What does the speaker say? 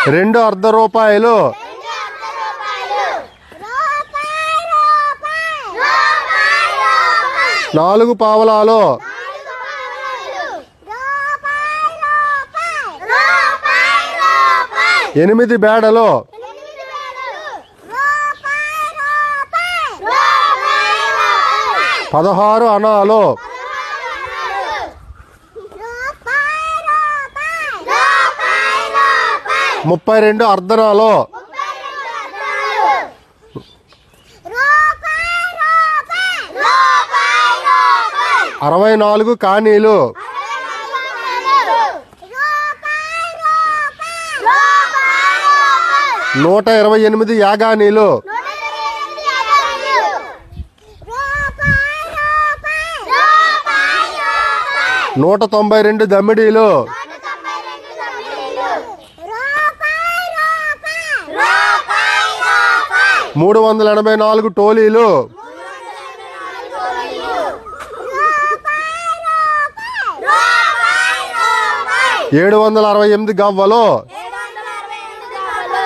2 అర్ధ రూపాయలు 4 పావలాలు 8 బేడలు 16 అనాలు 32 అర్ధనాలు 64 కానీలు 128 యాగానీలు 192 దమ్మిడీలు 384 టోలీలు 768 గవ్వలు